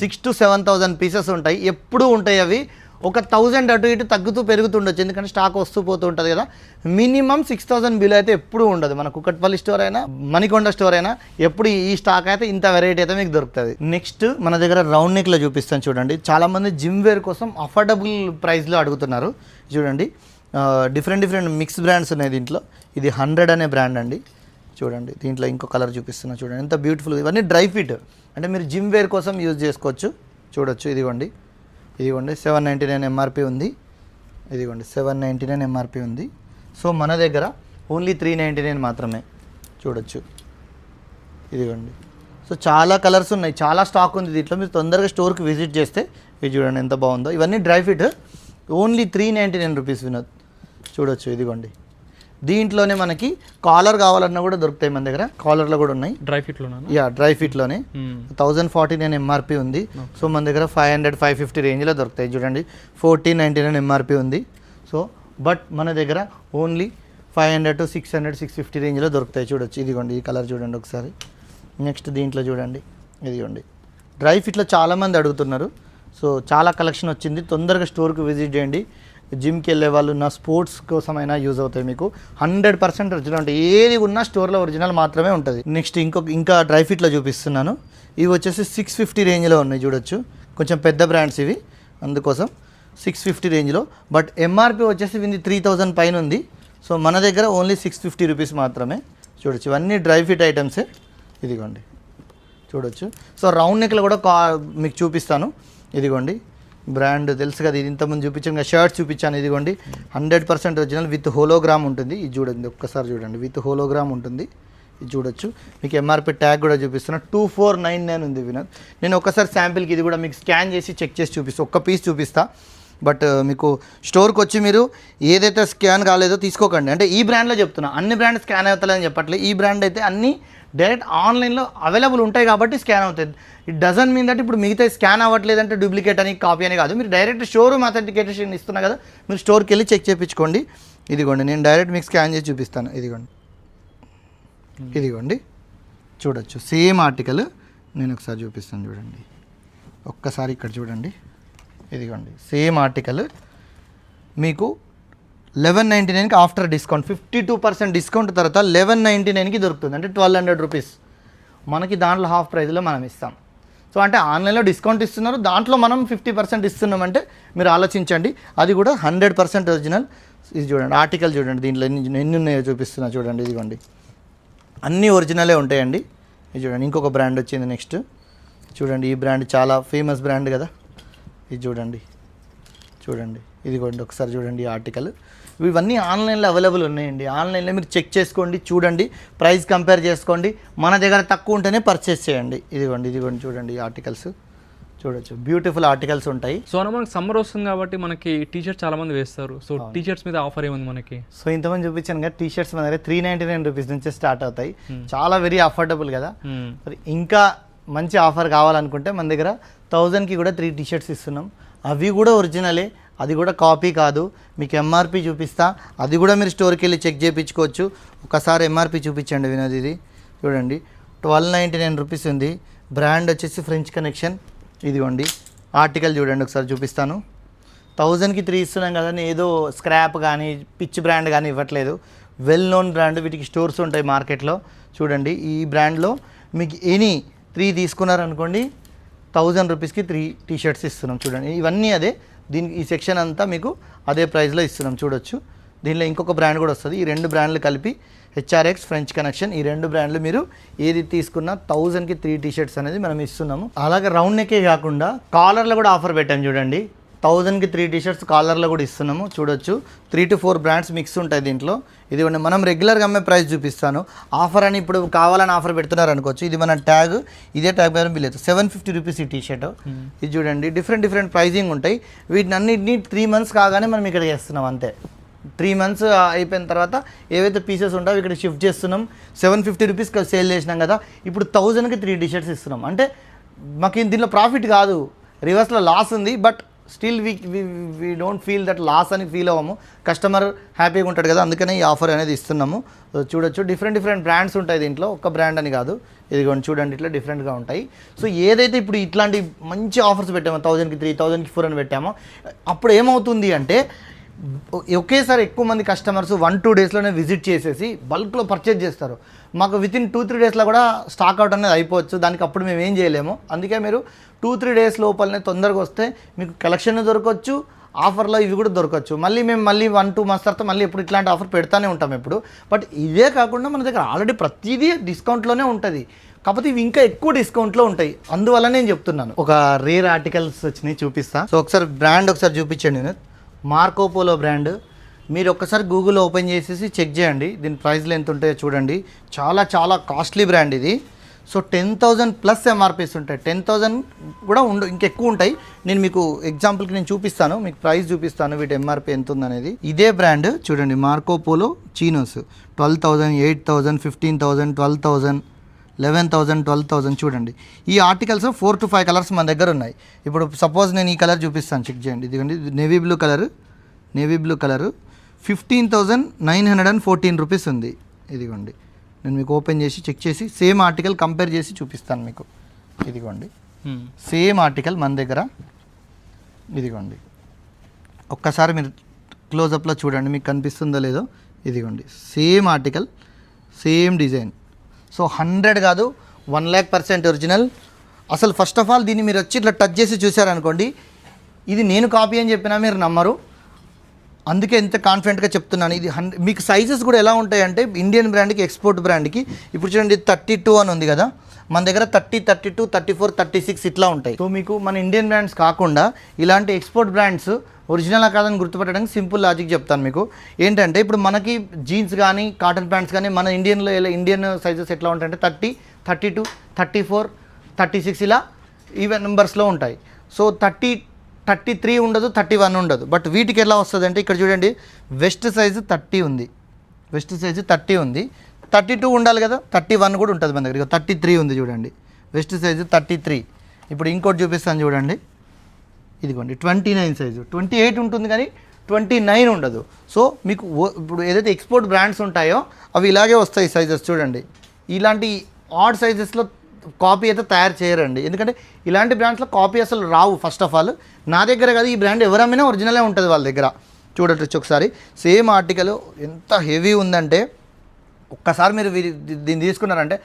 6,000 to 7,000 పీసెస్ ఉంటాయి, ఎప్పుడు ఉంటాయి. అవి ఒక 1000 అటు ఇటు తగ్గుతూ పెరుగుతుండొచ్చు, ఎందుకంటే స్టాక్ వస్తూ పోతూ ఉంటుంది కదా. మినిమం 6,000 బిల్ అయితే ఎప్పుడు ఉండదు. మన కుకట్పల్లి స్టోర్ అయినా మణికొండ స్టోర్ అయినా ఎప్పుడు ఈ స్టాక్ అయితే ఇంత వెరైటీ అయితే మీకు దొరుకుతుంది. నెక్స్ట్ మన దగ్గర రౌండ్ నెక్లో చూపిస్తాను చూడండి. చాలామంది జిమ్ వేర్ కోసం అఫోర్డబుల్ ప్రైస్లో అడుగుతున్నారు. చూడండి, డిఫరెంట్ మిక్స్ బ్రాండ్స్ ఉన్నాయి దీంట్లో. ఇది 100 అనే బ్రాండ్ అండి. చూడండి, దీంట్లో ఇంకో కలర్ చూపిస్తున్నా చూడండి, ఎంత బ్యూటిఫుల్. ఇవన్నీ డ్రై ఫిట్, అంటే మీరు జిమ్ వేర్ కోసం యూజ్ చేసుకోవచ్చు. చూడొచ్చు, ఇదిగోండి 799 ఎంఆర్పి ఉంది. ఇదిగోండి 799 ఎంఆర్పి ఉంది. సో మన దగ్గర ఓన్లీ 399 మాత్రమే. చూడొచ్చు, ఇదిగోండి. సో చాలా కలర్స్ ఉన్నాయి, చాలా స్టాక్ ఉంది దీంట్లో. మీరు తొందరగా స్టోర్కి విజిట్ చేస్తే ఇది చూడండి ఎంత బాగుందో. ఇవన్నీ dry fit, only 399 rupees Vinod. చూడొచ్చు, ఇదిగోండి. దీంట్లోనే మనకి కాలర్ కావాలన్నా కూడా దొరుకుతాయి మన దగ్గర. కాలర్లో కూడా ఉన్నాయి, డ్రై ఫిట్లో. డ్రై ఫిట్లోనే 1049 ఎంఆర్పి ఉంది. సో మన దగ్గర 500, 550 రేంజ్లో దొరుకుతాయి. చూడండి, 1499 ఎంఆర్పి ఉంది. సో బట్ మన దగ్గర ఓన్లీ 500 to 600, 650 రేంజ్లో దొరుకుతాయి. చూడొచ్చు, ఇదిగోండి. ఈ కలర్ చూడండి ఒకసారి. నెక్స్ట్ దీంట్లో చూడండి, ఇదిగోండి. డ్రై ఫిట్లో చాలామంది అడుగుతున్నారు. సో చాలా కలెక్షన్ వచ్చింది. తొందరగా స్టోర్కి విజిట్ చేయండి. జిమ్కి వెళ్ళే వాళ్ళు నా స్పోర్ట్స్ కోసమైనా యూజ్ అవుతాయి మీకు. 100% ఒరిజినల్ ఉంటాయి. ఏది ఉన్నా స్టోర్లో ఒరిజినల్ మాత్రమే ఉంటుంది. నెక్స్ట్ ఇంకా డ్రై ఫిట్లో చూపిస్తున్నాను. ఇవి వచ్చేసి 650 రేంజ్లో ఉన్నాయి. చూడొచ్చు, కొంచెం పెద్ద బ్రాండ్స్ ఇవి, అందుకోసం 650 రేంజ్లో. బట్ ఎంఆర్పి వచ్చేసి ఇది 3,000 పైన ఉంది. సో మన దగ్గర ఓన్లీ 650 రూపీస్ మాత్రమే. చూడొచ్చు, ఇవన్నీ డ్రై ఫిట్ ఐటమ్సే. ఇదిగోండి, చూడొచ్చు. సో రౌండ్ నెక్లో కూడా మీకు చూపిస్తాను. ఇదిగోండి, బ్రాండ్ తెలుసు కదా, ఇది ఇంతకుముందు చూపించాను, షర్ట్స్ చూపించాను. ఇదిగోండి, 100% ఒరిజినల్ విత్ హోలోగ్రామ్ ఉంటుంది. ఇది చూడండి, ఒక్కసారి చూడండి, విత్ హోలోగ్రామ్ ఉంటుంది. ఇది చూడొచ్చు. మీకు ఎంఆర్పి ట్యాగ్ కూడా చూపిస్తున్నా, 2499 ఉంది వినోద్. నేను ఒకసారి శాంపిల్కి ఇది కూడా మీకు స్కాన్ చేసి చెక్ చేసి చూపిస్తాను. ఒక్క పీస్ చూపిస్తా. బట్ మీకు స్టోర్కి వచ్చి మీరు ఏదైతే స్కాన్ కాలేదో తీసుకోకండి. అంటే ఈ బ్రాండ్లో చెప్తున్నా, అన్ని బ్రాండ్ స్కాన్ అవుతలేదని చెప్పట్లేదు. ఈ బ్రాండ్ అయితే అన్నీ డైరెక్ట్ ఆన్లైన్లో అవైలబుల్ ఉంటాయి కాబట్టి స్కాన్ అవుతుంది. ఇట్ డజన్ మీన్ దట్ ఇప్పుడు మిగతా స్కాన్ అవ్వట్లేదంటే డూప్లికేట్ అని, కాపీ అని కాదు. మీరు డైరెక్ట్ షోరూమ్ అథెంటికేషన్ ఇస్తున్నా కదా, మీరు స్టోర్కి వెళ్ళి చెక్ చేయించుకోండి. ఇదిగోండి, నేను డైరెక్ట్ మీకు స్కాన్ చేసి చూపిస్తాను. ఇదిగోండి, చూడొచ్చు. సేమ్ ఆర్టికల్ నేను ఒకసారి చూపిస్తాను చూడండి. ఒక్కసారి ఇక్కడ చూడండి. ఇదిగోండి, సేమ్ ఆర్టికల్ మీకు 1199కి ఆఫ్టర్ డిస్కౌంట్ 52% డిస్కౌంట్ తర్వాత 1199కి దొరుకుతుంది. అంటే 1200 రూపీస్ మనకి దాంట్లో హాఫ్ ప్రైస్లో మనం ఇస్తాం. సో అంటే ఆన్లైన్లో డిస్కౌంట్ ఇస్తున్నారు, దాంట్లో మనం 50% ఇస్తున్నామంటే మీరు ఆలోచించండి. అది కూడా 100% ఒరిజినల్. ఇది చూడండి, ఆర్టికల్ చూడండి, దీంట్లో ఎన్ని ఉన్నాయో చూపిస్తున్నా చూడండి. ఇదిగోండి, అన్నీ ఒరిజినలే ఉంటాయండి. ఇది చూడండి, ఇంకొక బ్రాండ్ వచ్చింది నెక్స్ట్. చూడండి, ఈ బ్రాండ్ చాలా ఫేమస్ బ్రాండ్ కదా. ఇది చూడండి, ఇదిగోండి, ఒకసారి చూడండి ఈ ఆర్టికల్. ఇవన్నీ ఆన్లైన్లో అవైలబుల్ ఉన్నాయండి. ఆన్లైన్లో మీరు చెక్ చేసుకోండి, చూడండి, ప్రైస్ కంపేర్ చేసుకోండి. మన దగ్గర తక్కువ ఉంటేనే పర్చేస్ చేయండి. ఇదిగోండి చూడండి ఈ ఆర్టికల్స్. చూడొచ్చు బ్యూటిఫుల్ ఆర్టికల్స్ ఉంటాయి. సో అన్న మనకి సమ్మర్ వస్తుంది కాబట్టి మనకి టీ షర్ట్స్ చాలా మంది వేస్తారు. సో టీ షర్ట్స్ మీద ఆఫర్ ఏముంది మనకి? సో ఇంతమంది చూపించాను కదా, టీ షర్ట్స్ మన దగ్గర 399 రూపీస్ నుంచి స్టార్ట్ అవుతాయి. చాలా వెరీ అఫోర్డబుల్ కదా. మరి ఇంకా మంచి ఆఫర్ కావాలనుకుంటే మన దగ్గర 1000కి కూడా 3 టీ షర్ట్స్ ఇస్తున్నాం. అవి కూడా ఒరిజినలే, అది కూడా కాపీ కాదు. మీకు ఎంఆర్పి చూపిస్తా, అది కూడా మీరు స్టోర్కి వెళ్ళి చెక్ చేయించుకోవచ్చు. ఒకసారి ఎంఆర్పి చూపించండి వినోద్. ఇది చూడండి 1299 రూపీస్ ఉంది. బ్రాండ్ వచ్చేసి ఫ్రెంచ్ కనెక్షన్. ఇదిగోండి ఆర్టికల్ చూడండి, ఒకసారి చూపిస్తాను. 1000కి 3 ఇస్తున్నాం కదా, ఏదో స్క్రాప్ కానీ పిచ్ బ్రాండ్ కానీ ఇవ్వట్లేదు. వెల్ నోన్ బ్రాండ్, వీటికి స్టోర్స్ ఉంటాయి మార్కెట్లో. చూడండి ఈ బ్రాండ్లో మీకు ఎనీ 3 తీసుకున్నారనుకోండి 1000 రూపీస్కి 3 టీ షర్ట్స్ ఇస్తున్నాం. చూడండి ఇవన్నీ అదే, దీనికి ఈ సెక్షన్ అంతా మీకు అదే ప్రైస్లో ఇస్తున్నాం. చూడొచ్చు దీనిలో ఇంకొక బ్రాండ్ కూడా వస్తుంది. ఈ 2 బ్రాండ్లు కలిపి హెచ్ఆర్ఎక్స్, ఫ్రెంచ్ కనెక్షన్, ఈ 2 బ్రాండ్లు మీరు ఏది తీసుకున్నా 1000కి 3 టీ షర్ట్స్ అనేది మనం ఇస్తున్నాము. అలాగే రౌండ్ నెక్కే కాకుండా కాలర్లో కూడా ఆఫర్ పెట్టాము. చూడండి 1000కి 3 టీ షర్ట్స్ కాలర్లో కూడా ఇస్తున్నాము. చూడొచ్చు 3 to 4 బ్రాండ్స్ మిక్స్ ఉంటాయి దీంట్లో. ఇదిగోండి మనం రెగ్యులర్గా అమ్మే ప్రైస్ చూపిస్తాను. ఆఫర్ అని ఇప్పుడు కావాలని ఆఫర్ పెడుతున్నారు అనుకోవచ్చు. ఇది మన ట్యాగ్, ఇదే ట్యాగ్ మీద బిల్ అవుతుంది. 750 రూపీస్ ఈ టీ షర్ట్. ఇది చూడండి డిఫరెంట్ ప్రైజింగ్ ఉంటాయి. వీటిని అన్నింటినీ 3 months కాగానే మనం ఇక్కడ చేస్తున్నాం అంతే. 3 months అయిపోయిన తర్వాత ఏవైతే పీసెస్ ఉంటాయో ఇక్కడ షిఫ్ట్ చేస్తున్నాం. 750 రూపీస్ సేల్ చేసినాం కదా, ఇప్పుడు 1000కి 3 టీ షర్ట్స్ ఇస్తున్నాం. అంటే మాకు దీనిలో ప్రాఫిట్ కాదు, రివర్స్లో లాస్ ఉంది. But still we don't feel that loss అని ఫీల్ అవ్వము. కస్టమర్ హ్యాపీగా ఉంటాడు కదా, అందుకనే ఈ ఆఫర్ అనేది ఇస్తున్నాము. చూడొచ్చు డిఫరెంట్ బ్రాండ్స్ ఉంటాయి దీంట్లో, ఒక్క బ్రాండ్ అని కాదు. ఇదిగోండి చూడండి ఇట్లా డిఫరెంట్గా ఉంటాయి. సో ఏదైతే ఇప్పుడు ఇట్లాంటి మంచి ఆఫర్స్ పెట్టామో 1000కి 3, 1000కి 4 అని పెట్టామో, అప్పుడు ఏమవుతుంది అంటే ఒకేసారి ఎక్కువ మంది కస్టమర్స్ 1-2 డేస్లోనే విజిట్ చేసేసి బల్క్లో పర్చేజ్ చేస్తారు. మాకు వితిన్ 2-3 డేస్లో కూడా స్టాక్ అవుట్ అనేది అయిపోవచ్చు. దానికి అప్పుడు మేము ఏం చేయలేము. అందుకే మీరు 2-3 డేస్ లోపలనే తొందరగా వస్తే మీకు కలెక్షన్ దొరకవచ్చు, ఆఫర్లో ఇవి కూడా దొరకవచ్చు. మేము 1-2 months తర్వాత మళ్ళీ ఎప్పుడు ఇట్లాంటి ఆఫర్ పెడతానే ఉంటాం ఎప్పుడు. బట్ ఇదే కాకుండా మన దగ్గర ఆల్రెడీ ప్రతిదీ డిస్కౌంట్లోనే ఉంటుంది. కాకపోతే ఇవి ఇంకా ఎక్కువ డిస్కౌంట్లో ఉంటాయి. అందువల్ల నేను చెప్తున్నాను. ఒక రేర్ ఆర్టికల్స్ వచ్చినాయి చూపిస్తా. సో ఒకసారి బ్రాండ్ ఒకసారి చూపించండి. Marco Polo brand. మీరు ఒక్కసారి గూగుల్ ఓపెన్ చేసేసి చెక్ చేయండి, దీని ప్రైస్లు ఎంత ఉంటాయో చూడండి. చాలా కాస్ట్లీ బ్రాండ్ ఇది. సో 10,000 ప్లస్ ఎంఆర్పీస్ ఉంటాయి. 10,000 కూడా ఇంకెక్కువ ఉంటాయి. నేను మీకు ఎగ్జాంపుల్కి నేను చూపిస్తాను, మీకు ప్రైస్ చూపిస్తాను వీటి ఎంఆర్పీ ఎంత ఉందనేది. ఇదే బ్రాండ్ చూడండి మార్కోపోలో చీనోస్ 12,000, 8,000, 15,000, 12,000, 11,000, 12,000. చూడండి ఈ ఆర్టికల్స్ 4 to 5 కలర్స్ మన దగ్గర ఉన్నాయి. ఇప్పుడు సపోజ్ నేను ఈ కలర్ చూపిస్తాను, చెక్ చేయండి. ఇదిగోండి నేవీ బ్లూ కలరు 15,914 రూపీస్ ఉంది. ఇదిగోండి నేను మీకు ఓపెన్ చేసి చెక్ చేసి సేమ్ ఆర్టికల్ కంపేర్ చేసి చూపిస్తాను మీకు. ఇదిగోండి సేమ్ ఆర్టికల్ మన దగ్గర. ఇదిగోండి ఒక్కసారి మీరు క్లోజప్లో చూడండి, మీకు కనిపిస్తుందో లేదో. ఇదిగోండి same article, same design. So 100 కాదు 1,00,000% ఒరిజినల్. అసలు ఫస్ట్ ఆఫ్ ఆల్ దీన్ని మీరు వచ్చి ఇట్లా టచ్ చేసి చూసారనుకోండి, ఇది నేను కాపీ అని చెప్పినా మీరు నమ్మరు. అందుకే ఎంత కాన్ఫిడెంట్గా చెప్తున్నాను. ఇది మీకు సైజెస్ కూడా ఎలా ఉంటాయంటే ఇండియన్ బ్రాండ్కి, ఎక్స్పోర్ట్ బ్రాండ్కి. ఇప్పుడు చూడండి 32 అని ఉంది కదా, మన దగ్గర 30, 32, 34, 36 ఇట్లా ఉంటాయి. సో మీకు మన ఇండియన్ బ్రాండ్స్ కాకుండా ఇలాంటి ఎక్స్పోర్ట్ బ్రాండ్స్ ఒరిజినల్ కాదని గుర్తుపట్టడానికి సింపుల్ లాజిక్ చెప్తాను మీకు. ఏంటంటే ఇప్పుడు మనకి జీన్స్ కానీ కాటన్ ప్యాంట్స్ కానీ మన ఇండియన్ సైజెస్ ఎట్లా ఉంటాయంటే 30, 32, 34, 36 ఇలా ఈవెన్ నెంబర్స్లో ఉంటాయి. సో 33 ఉండదు, 31 ఉండదు. బట్ వీటికి ఎలా వస్తుంది అంటే ఇక్కడ చూడండి వెస్ట్ సైజు 30 ఉంది, 32 ఉండాలి కదా, 31 కూడా ఉంటుంది మన దగ్గర. 33 ఉంది చూడండి, వెస్ట్ సైజు 33. ఇప్పుడు ఇంకోటి చూపిస్తాను చూడండి, ఇదిగోండి 29 సైజు. 28 ఉంటుంది కానీ 29 ఉండదు. సో మీకు ఇప్పుడు ఏదైతే ఎక్స్పోర్ట్ బ్రాండ్స్ ఉంటాయో అవి ఇలాగే వస్తాయి సైజెస్. చూడండి ఇలాంటి ఆడ్ సైజెస్లో కాపీ అయితే తయారు చేయరండి, ఎందుకంటే ఇలాంటి బ్రాండ్స్లో కాపీ అసలు రావు. ఫస్ట్ ఆఫ్ ఆల్ నా దగ్గర కదా, ఈ బ్రాండ్ ఎవరమైనా ఒరిజినలే ఉంటుంది వాళ్ళ దగ్గర. చూడవచ్చు ఒకసారి సేమ్ ఆర్టికల్ ఎంత హెవీ ఉందంటే, ఒక్కసారి మీరు దీన్ని తీసుకున్నారంటే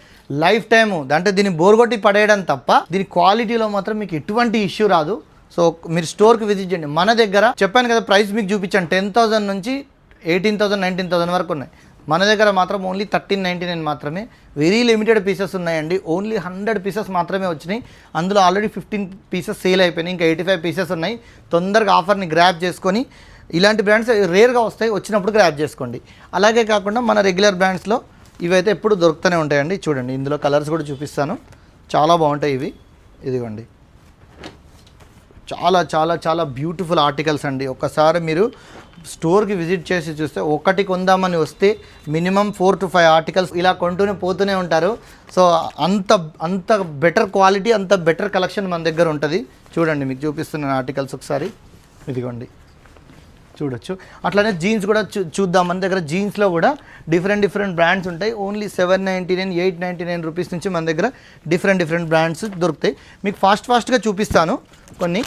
లైఫ్ టైము అంటే దీన్ని బోర్గొట్టి పడేయడం తప్ప దీని క్వాలిటీలో మాత్రం మీకు ఎటువంటి ఇష్యూ రాదు. సో మీరు స్టోర్కి విజిట్ చేయండి. మన దగ్గర చెప్పాను కదా ప్రైస్ మీకు చూపించాను, 10,000 నుంచి 18,000, 19,000 వరకు ఉన్నాయి. మన దగ్గర మాత్రం ఓన్లీ 1399 మాత్రమే. వెరీ లిమిటెడ్ పీసెస్ ఉన్నాయండి, ఓన్లీ 100 పీసెస్ మాత్రమే వచ్చినాయి. అందులో ఆల్రెడీ 15 పీసెస్ సేల్ అయిపోయినాయి, ఇంకా 85 పీసెస్ ఉన్నాయి. తొందరగా ఆఫర్ని గ్రాప్ చేసుకొని, ఇలాంటి బ్రాండ్స్ రేర్గా వస్తాయి, వచ్చినప్పుడు గ్రాప్ చేసుకోండి. అలాగే కాకుండా మన రెగ్యులర్ బ్రాండ్స్లో ఇవైతే ఎప్పుడు దొరుకుతూనే ఉంటాయండి. చూడండి ఇందులో కలర్స్ కూడా చూపిస్తాను, చాలా బాగుంటాయి ఇవి. ఇదిగోండి చాలా చాలా చాలా బ్యూటిఫుల్ ఆర్టికల్స్ అండి. ఒక్కసారి మీరు స్టోర్కి విజిట్ చేసి చూస్తే ఒకటి కొందామని వస్తే మినిమం 4 to 5 ఆర్టికల్స్ ఇలా కొంటూనే పోతూనే ఉంటారు. సో అంత బెటర్ క్వాలిటీ, అంత బెటర్ కలెక్షన్ మన దగ్గర ఉంటుంది. చూడండి మీకు చూపిస్తున్న ఆర్టికల్స్ ఒకసారి, ఇదిగోండి చూడొచ్చు. అట్లానే జీన్స్ కూడా చూద్దాం. మన దగ్గర జీన్స్లో కూడా డిఫరెంట్ బ్రాండ్స్ ఉంటాయి. ఓన్లీ 799, 899 రూపీస్ నుంచి మన దగ్గర డిఫరెంట్ బ్రాండ్స్ దొరుకుతాయి. మీకు ఫాస్ట్గా చూపిస్తాను. కొన్ని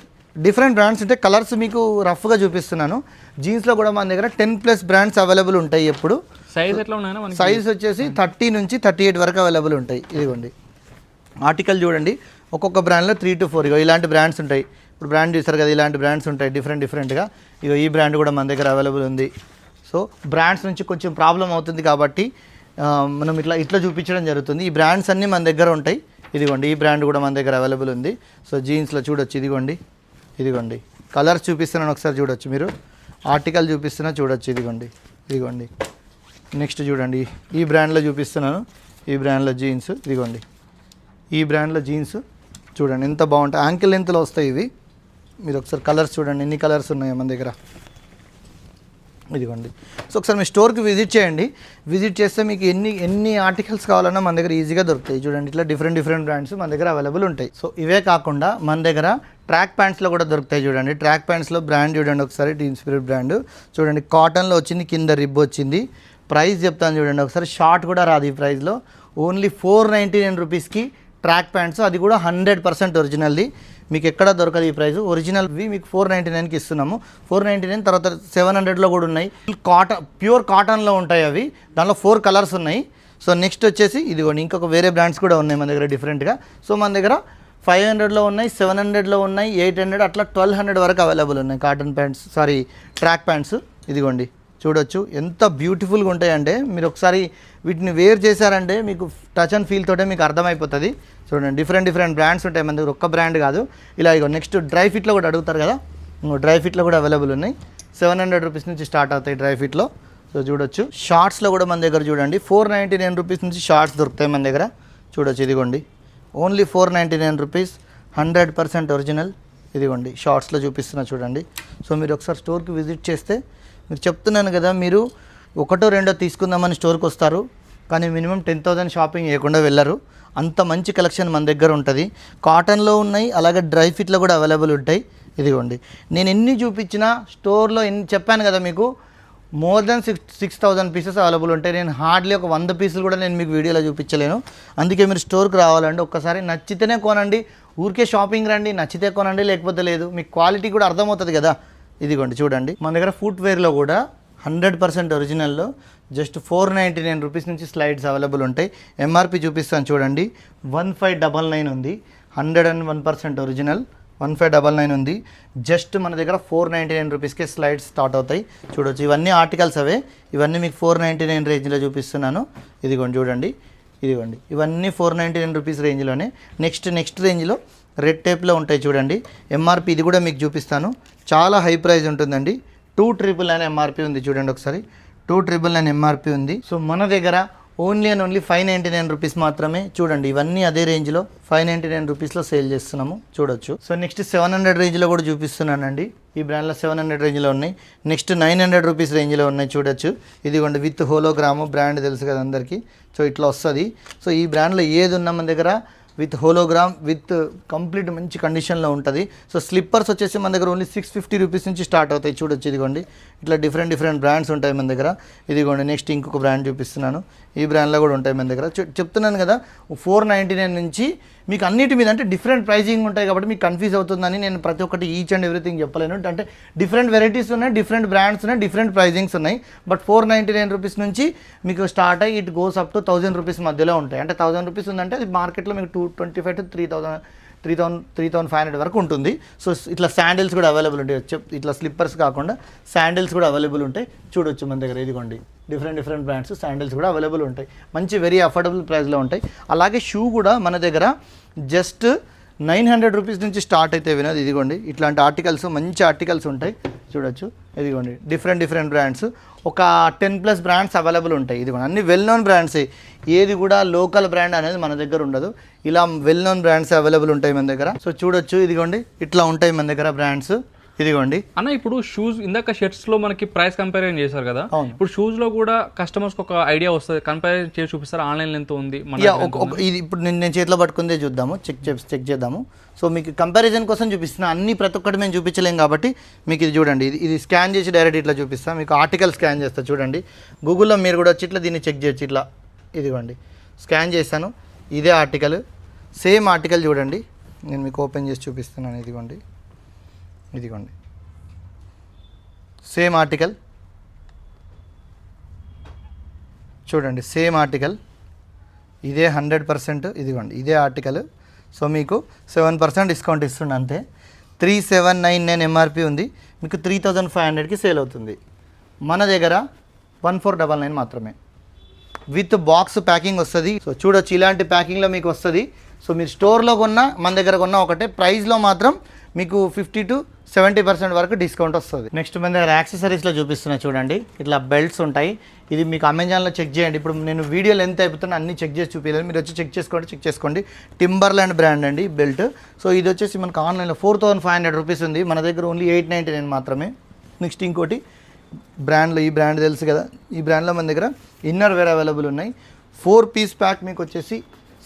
డిఫరెంట్ బ్రాండ్స్ ఉంటాయి. కలర్స్ మీకు రఫ్గా చూపిస్తున్నాను. జీన్స్లో కూడా మన దగ్గర 10+ బ్రాండ్స్ అవైలబుల్ ఉంటాయి. ఎప్పుడు సైజ్ ఎట్లా ఉన్నాయో సైజ్ వచ్చేసి 30 నుంచి 38 వరకు అవైలబుల్ ఉంటాయి. ఇదిగోండి ఆర్టికల్ చూడండి, ఒక్కొక్క బ్రాండ్లో 3 to 4 ఇలాంటి బ్రాండ్స్ ఉంటాయి. ఇప్పుడు బ్రాండ్ చూస్తారు కదా, ఇలాంటి బ్రాండ్స్ ఉంటాయి డిఫరెంట్గా. ఈ బ్రాండ్ కూడా మన దగ్గర అవైలబుల్ ఉంది. సో బ్రాండ్స్ నుంచి కొంచెం ప్రాబ్లం అవుతుంది కాబట్టి మనం ఇట్లా చూపించడం జరుగుతుంది. ఈ బ్రాండ్స్ అన్నీ మన దగ్గర ఉంటాయి. ఇదిగోండి ఈ బ్రాండ్ కూడా మన దగ్గర అవైలబుల్ ఉంది. సో జీన్స్లో చూడొచ్చు, ఇదిగోండి కలర్స్ చూపిస్తున్నాను ఒకసారి చూడొచ్చు. మీరు ఆర్టికల్ చూపిస్తున్నా చూడొచ్చు. ఇదిగోండి నెక్స్ట్ చూడండి, ఈ బ్రాండ్లో చూపిస్తున్నాను. ఈ బ్రాండ్లో జీన్స్, ఇదిగోండి ఈ బ్రాండ్లో జీన్స్ చూడండి ఎంత బాగుంటాయి. యాంకిల్ లెంత్లో వస్తాయి ఇవి. మీరు ఒకసారి కలర్స్ చూడండి, ఎన్ని కలర్స్ ఉన్నాయో మన దగ్గర. ఇదిగోండి. సో ఒకసారి మీ స్టోర్కి విజిట్ చేయండి. విజిట్ చేస్తే మీకు ఎన్ని ఆర్టికల్స్ కావాలన్నా మన దగ్గర ఈజీగా దొరుకుతాయి. చూడండి ఇట్లా డిఫరెంట్ బ్రాండ్స్ మన దగ్గర అవైలబుల్ ఉంటాయి. సో ఇవే కాకుండా మన దగ్గర ట్రాక్ ప్యాంట్స్లో కూడా దొరుకుతాయి. చూడండి ట్రాక్ ప్యాంట్స్లో బ్రాండ్ చూడండి ఒకసారి, టీమ్ స్పిరిట్ బ్రాండ్ చూడండి. కాటన్లో వచ్చింది, కింద రిబ్ వచ్చింది. ప్రైస్ చెప్తాను చూడండి ఒకసారి. షార్ట్ కూడా రాదు ఈ ప్రైస్లో. ఓన్లీ 499 రూపీస్కి ట్రాక్ ప్యాంట్స్, అది కూడా 100% ఒరిజినల్ది. మీకు ఎక్కడ దొరకదు ఈ ప్రైస్. ఒరిజినల్వి మీకు 499కి ఇస్తున్నాము. 499 తర్వాత 700లో కూడా ఉన్నాయి. ప్యూర్ కాటన్లో ఉంటాయి అవి. దాంట్లో 4 కలర్స్ ఉన్నాయి. సో నెక్స్ట్ వచ్చేసి ఇదిగోండి ఇంకొక వేరే బ్రాండ్స్ కూడా ఉన్నాయి మన దగ్గర డిఫరెంట్గా. సో మన దగ్గర 500లో ఉన్నాయి, 700లో ఉన్నాయి, 800 అట్లా 1200 వరకు అవైలబుల్ ఉన్నాయి కాటన్ ప్యాంట్స్, ట్రాక్ ప్యాంట్స్. ఇదిగోండి చూడొచ్చు ఎంత బ్యూటిఫుల్గా ఉంటాయంటే, మీరు ఒకసారి వీటిని వేర్ చేశారంటే మీకు టచ్ అండ్ ఫీల్ తోటే మీకు అర్థమైపోతుంది. చూడండి డిఫరెంట్ బ్రాండ్స్ ఉంటాయి మన దగ్గర, ఒక్క బ్రాండ్ కాదు. ఇలా ఇగో నెక్స్ట్ డ్రై ఫిట్లో కూడా అడుగుతారు కదా, డ్రై ఫిట్లో కూడా అవైలబుల్ ఉన్నాయి. 700 రూపీస్ నుంచి స్టార్ట్ అవుతాయి డ్రై ఫిట్లో. సో చూడొచ్చు. షార్ట్స్లో కూడా మన దగ్గర చూడండి 499 రూపీస్ నుంచి షార్ట్స్ దొరుకుతాయి మన దగ్గర. చూడొచ్చు ఇదిగోండి ఓన్లీ 499 రూపీస్, 100% ఒరిజినల్. ఇదిగోండి షార్ట్స్లో చూపిస్తున్నా చూడండి. సో మీరు ఒకసారి స్టోర్కి విజిట్ చేస్తే, మీరు చెప్తున్నాను కదా, మీరు 1 or 2 తీసుకుందామని స్టోర్కి వస్తారు కానీ మినిమం 10,000 షాపింగ్ చేయకుండా వెళ్ళరు. అంత మంచి కలెక్షన్ మన దగ్గర ఉంటుంది. కాటన్లో ఉన్నాయి, అలాగే డ్రై ఫిట్లో కూడా అవైలబుల్ ఉంటాయి. ఇదిగోండి నేను ఎన్ని చూపించినా స్టోర్లో చెప్పాను కదా మీకు, మోర్ దెన్ 6,000 పీసెస్ అవైలబుల్ ఉంటాయి. నేను హార్డ్లీ ఒక 100 పీసులు కూడా నేను మీకు వీడియోలో చూపించలేను. అందుకే మీరు స్టోర్కి రావాలండి. ఒక్కసారి నచ్చితేనే కొనండి, ఊరికే షాపింగ్ రండి, నచ్చితే కొనండి, లేకపోతే లేదు. మీకు క్వాలిటీ కూడా అర్థమవుతుంది కదా. ఇదిగోండి చూడండి మన దగ్గర ఫుట్వేర్లో కూడా 100% ఒరిజినల్లో జస్ట్ 499 రూపీస్ నుంచి స్లైడ్స్ అవైలబుల్ ఉంటాయి. ఎంఆర్పి చూపిస్తాను చూడండి, 1599 ఉంది. 101% ఒరిజినల్ 1599 ఉంది. జస్ట్ మన దగ్గర 499 రూపీస్కే స్లైడ్స్ స్టార్ట్ అవుతాయి. చూడొచ్చు ఇవన్నీ ఆర్టికల్స్ అవే. ఇవన్నీ మీకు 499 రేంజ్లో చూపిస్తున్నాను. ఇదిగోండి చూడండి, ఇదిగోండి ఇవన్నీ 499 రూపీస్ రేంజ్లోనే. నెక్స్ట్ రేంజ్లో రెడ్ టేప్లో ఉంటాయి చూడండి. ఎంఆర్పి ఇది కూడా మీకు చూపిస్తాను, చాలా హై ప్రైస్ ఉంటుందండి. 299 ఎంఆర్పి ఉంది చూడండి ఒకసారి, 299 ఎంఆర్పి ఉంది. సో మన దగ్గర ఓన్లీ 599 రూపీస్ మాత్రమే. చూడండి ఇవన్నీ అదే రేంజ్లో 599 రూపీస్లో సేల్ చేస్తున్నాము. చూడొచ్చు. సో నెక్స్ట్ 700 రేంజ్లో కూడా చూపిస్తున్నానండి. ఈ బ్రాండ్లో 700 రేంజ్లో ఉన్నాయి. నెక్స్ట్ 900 రూపీస్ రేంజ్లో ఉన్నాయి. చూడొచ్చు ఇదిగోండి విత్ హోలోగ్రాము బ్రాండ్ తెలుసు కదా అందరికీ. సో ఇట్లా వస్తుంది. సో ఈ బ్రాండ్లో ఏది ఉన్నా మన దగ్గర విత్ హోలోగ్రామ్ విత్ కంప్లీట్ మంచి కండిషన్లో ఉంటుంది. సో స్లిప్పర్స్ వచ్చేసి మన దగ్గర ఓన్లీ 650 రూపీస్ నుంచి స్టార్ట్ అవుతాయి. చూడొచ్చు ఇదిగోండి ఇట్లా డిఫరెంట్ బ్రాండ్స్ ఉంటాయి మన దగ్గర. ఇదిగోండి నెక్స్ట్ ఇంకొక బ్రాండ్ చూపిస్తున్నాను. ఈ బ్రాండ్లో కూడా ఉంటాయి మన దగ్గర. చెప్తున్నాను కదా 499 నుంచి మీకు అన్నిటి మీద అంటే డిఫరెంట్ ప్రైజింగ్ ఉంటాయి కాబట్టి మీకు కన్ఫ్యూజ్ అవుతుందని నేను ప్రతి ఒక్కటి ఈచ్ అండ్ ఎవ్రీథింగ్ చెప్పలేను. అంటే డిఫరెంట్ వెరైటీస్ ఉన్నాయి, డిఫరెంట్ బ్రాండ్స్ ఉన్నాయి, డిఫరెంట్ ప్రైజింగ్స్ ఉన్నాయి. బట్ 499 రూపీస్ నుంచి మీకు స్టార్ట్ అయ్యి it goes up to 1000 rupees మధ్యలో ఉంటాయి. అంటే 1000 రూపీస్ ఉందంటే అది మార్కెట్లో మీకు 225 to 3,500 వరకు ఉంటుంది. సో ఇట్లా శాండిల్స్ కూడా అవైలబుల్ ఉంటాయి. ఇట్లా స్లిప్పర్స్ కాకుండా శాండిల్స్ కూడా అవైలబుల్ ఉంటాయి. చూడొచ్చు మన దగ్గర ఇదిగోండి డిఫరెంట్ బ్రాండ్స్ శాండిల్స్ కూడా అవైలబుల్ ఉంటాయి. మంచి వెరీ అఫోర్డబుల్ ప్రైస్లో ఉంటాయి. అలాగే షూ కూడా మన దగ్గర జస్ట్ 900 రూపీస్ నుంచి స్టార్ట్ అయితే వినోద్. ఇదిగోండి ఇట్లాంటి ఆర్టికల్స్, మంచి ఆర్టికల్స్ ఉంటాయి చూడొచ్చు. ఇదిగోండి డిఫరెంట్ బ్రాండ్స్, ఒక 10+ బ్రాండ్స్ అవైలబుల్ ఉంటాయి. ఇదిగోండి అన్ని వెల్ నోన్ బ్రాండ్సే, ఏది కూడా లోకల్ బ్రాండ్ అనేది మన దగ్గర ఉండదు. ఇలా వెల్ నోన్ బ్రాండ్స్ అవైలబుల్ ఉంటాయి మన దగ్గర. సో చూడొచ్చు ఇదిగోండి ఇట్లా ఉంటాయి మన దగ్గర బ్రాండ్స్. ఇదిగోండి అన్న, ఇప్పుడు షూస్ ఇందాక షర్ట్స్ లో మనకి ప్రైస్ కంపారిజన్ చేశారు కదా, ఇప్పుడు షూస్ లో కూడా కస్టమర్స్ ఒక ఐడియా వస్తుంది, కంపారిజన్ చేసి చూపిస్తారు ఆన్లైన్ ఎంత ఉంది ఇది. ఇప్పుడు నేను చేతిలో పట్టుకుందే చూద్దాము, చెక్ చేద్దాము. సో మీకు కంపారిజన్ కోసం చూపిస్తున్నా, అన్ని ప్రతి ఒక్కటి మేము చూపించలేం కాబట్టి మీకు ఇది చూడండి. ఇది స్కాన్ చేసి డైరెక్ట్ ఇట్లా చూపిస్తాం, మీకు ఆర్టికల్ స్కాన్ చేస్తా చూడండి. గూగుల్లో మీరు కూడా వచ్చి ఇట్లా దీన్ని చెక్ చేయొచ్చు. ఇట్లా ఇదిగోండి స్కాన్ చేస్తాను, ఇదే ఆర్టికల్, సేమ్ ఆర్టికల్ చూడండి. నేను మీకు ఓపెన్ చేసి చూపిస్తున్నాను. ఇదిగోండి సేమ్ ఆర్టికల్ చూడండి, సేమ్ ఆర్టికల్ ఇదే 100%. ఇదిగోండి ఇదే ఆర్టికల్. సో మీకు 7% డిస్కౌంట్ ఇస్తుండే అంతే. 3799 ఎంఆర్పి ఉంది, మీకు 3500కి సేల్ అవుతుంది. మన దగ్గర 1499 మాత్రమే, విత్ బాక్స్ ప్యాకింగ్ వస్తుంది. సో చూడొచ్చు ఇలాంటి ప్యాకింగ్లో మీకు వస్తుంది. సో మీరు స్టోర్లో కొన్నా మన దగ్గర కొన్నా ఒకటే, ప్రైస్లో మాత్రం మీకు 50 to 70% వరకు డిస్కౌంట్ వస్తుంది. నెక్స్ట్ మన దగ్గర యాక్సెసరీస్లో చూపిస్తున్నా చూడండి, ఇట్లా బెల్ట్స్ ఉంటాయి. ఇది మీకు అమెజాన్లో చెక్ చేయండి. ఇప్పుడు నేను వీడియో లెంత్ అయిపోతున్నా, అన్ని చెక్ చేసి చూపించాలి, మీరు వచ్చి చెక్ చేసుకోండి. టింబర్లాండ్ బ్రాండ్ అండి బెల్ట్. సో ఇది వచ్చేసి మనకు ఆన్లైన్లో 4500 రూపీస్ ఉంది, మన దగ్గర ఓన్లీ 899 మాత్రమే. నెక్స్ట్ ఇంకోటి బ్రాండ్లో, ఈ బ్రాండ్ తెలుసు కదా, ఈ బ్రాండ్లో మన దగ్గర ఇన్నర్ వేర్ అవైలబుల్ ఉన్నాయి. 4 పీస్ ప్యాక్ మీకు వచ్చేసి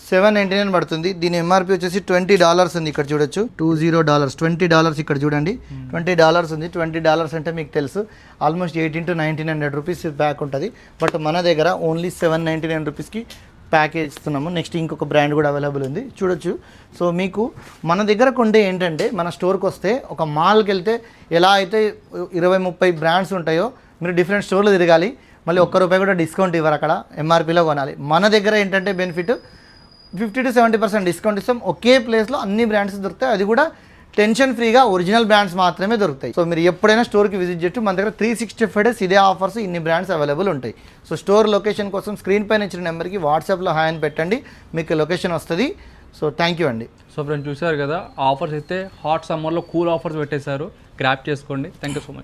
$799 పడుతుంది. దీని ఎంఆర్పి వచ్చేసి $20 ఉంది. ఇక్కడ చూడొచ్చు $20, $20 ఇక్కడ చూడండి, $20 ఉంది. $20 అంటే మీకు తెలుసు ఆల్మోస్ట్ 18 to 1900 రూపీస్ ప్యాక్ ఉంటుంది. బట్ మన దగ్గర ఓన్లీ 799 రూపీస్కి ప్యాకేజ్ ఇస్తున్నాము. నెక్స్ట్ ఇంకొక బ్రాండ్ కూడా అవైలబుల్ ఉంది చూడొచ్చు. సో మీకు మన దగ్గర కొంటే ఏంటంటే, మన స్టోర్కి వస్తే ఒక మాల్కి వెళ్తే ఎలా అయితే 20-30 బ్రాండ్స్ ఉంటాయో, మీరు డిఫరెంట్ స్టోర్లు తిరగాలి, మళ్ళీ ₹1 కూడా డిస్కౌంట్ ఇవ్వరు, అక్కడ ఎంఆర్పీలో కొనాలి. మన దగ్గర ఏంటంటే బెనిఫిట్ 50 to 70% డిస్కౌంట్ ఇస్తాం. ఒకే ప్లేస్లో అన్ని బ్రాండ్స్ దొరుకుతాయి, అది కూడా టెన్షన్ ఫ్రీగా ఒరిజినల్ బ్రాండ్స్ మాత్రమే దొరుకుతాయి. సో మీరు ఎప్పుడైనా స్టోర్కి విజిట్ చేయొచ్చు, మన దగ్గర 365 days ఇదే ఆఫర్స్, ఇన్ని బ్రాండ్స్ అవైలబుల్ ఉంటాయి. సో స్టోర్ లొకేషన్ కోసం స్క్రీన్ పైన ఇచ్చిన నెంబర్కి వాట్సాప్లో హాయ్ అని పెట్టండి, మీకు లొకేషన్ వస్తుంది. సో థ్యాంక్ యూ అండి. సో ఫ్రెండ్స్ చూసారు కదా, ఆఫర్స్ అయితే హాట్ సమ్మర్లో కూల్ ఆఫర్స్ పెట్టేశారు, గ్రాప్ చేసుకోండి. Thank you so much.